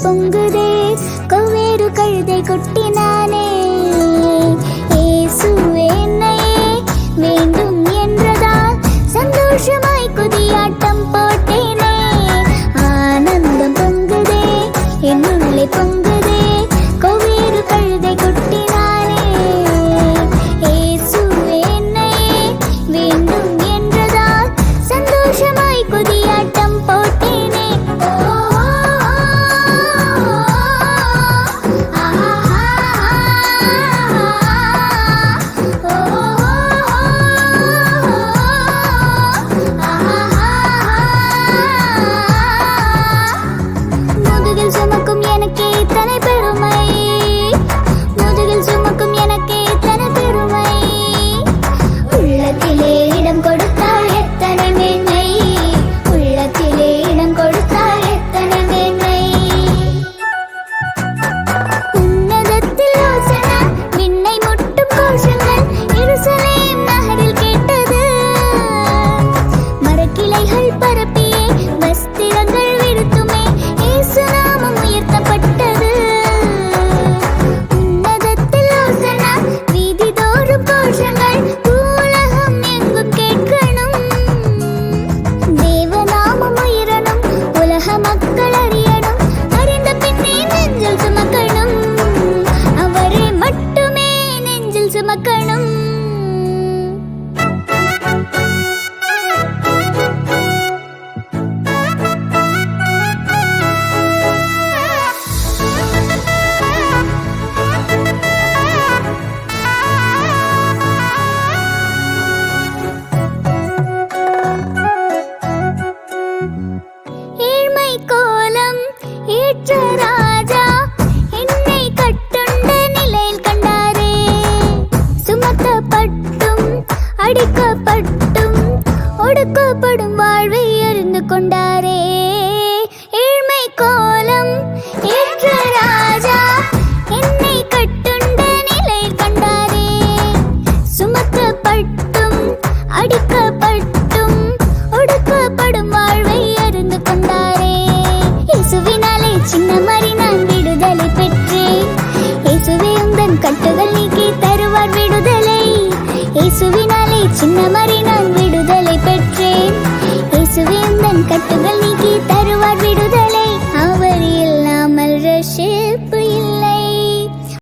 பொங்குதே கொவ்வேறு கழுதை கொட்டினானே. இயேசுவே என்னையே வேண்டும் என்றதால் சந்தோஷமாய் குதியாட்டம் போட்டேனே. ஆனந்தம் பொங்குதே என்னுள்ளே பொங்குதே கொவ்வேறு கழுதை கொட்டினானே. இயேசுவே என்னையே வேண்டும் என்றதால் சந்தோஷமாய் குதியாட்டம் போட்டேனே. முதுகில் சுமக்கும் எனக்கே இத்தனை பெருமை, முதுகில் சுமக்கும் எனக்கே இத்தனை பெருமை. உள்ளத்திலே இடம் கொடுத்தால் எத்தனை மேன்மை, உள்ளத்திலே இடம் கொடுத்தால் எத்தனை மேன்மை. உன்னதத்தில் ஓசனா விண்ணை முட்டும் கோஷங்கள் எருசலேம் நகரில் கேட்டது. மரக்கிளைகள் பரப்பியே வஸ்திரங்கள் விருத்துமே இயேசு நாமம் உயர்த்தப்பட்டது. உன்னதத்தில் ஓசனா வீதிதோறும் கோஷங்கள் பூவுலகம் எங்கும் கேட்கணும். தேவநாமம் உயரணும், உலக மக்கள் அறியணும், அறிந்த பின்னே நெஞ்சில் சுமக்கணும், அவரை மட்டுமே நெஞ்சில் சுமக்கணும். ஏழ்மை கோலம் ஏற்ற ராஜா என்னை கட்டுண்ட நிலையில் கண்டாரே. சுமத்தப்பட்டும் அடிக்கப்பட்டும் ஒடுக்கப்படும் வாழ்வை அறிந்து கொண்டாரே. ஏழ்மை கோலம் ஏற்ற ராஜா என்னை கட்டுண்ட நிலையில் கண்டாரே. சுமத்தப்பட்டும் அடிக்கப்பட்டும் ஒடுக்கப்படும் வாழ்வை அறிந்து கொண்டாரே. இயேசுவினாலே சின்ன மாறி நான் விடுதலை பெற்றேன். இயேசுவே உந்தன் கட்டுகள் நீக்கி தருவார் விடுதலை. இயேசுவினாலே சின்ன மாறி நான் விடுதலை பெற்றேன். இயேசுவே உந்தன் கட்டுகள் நீக்கி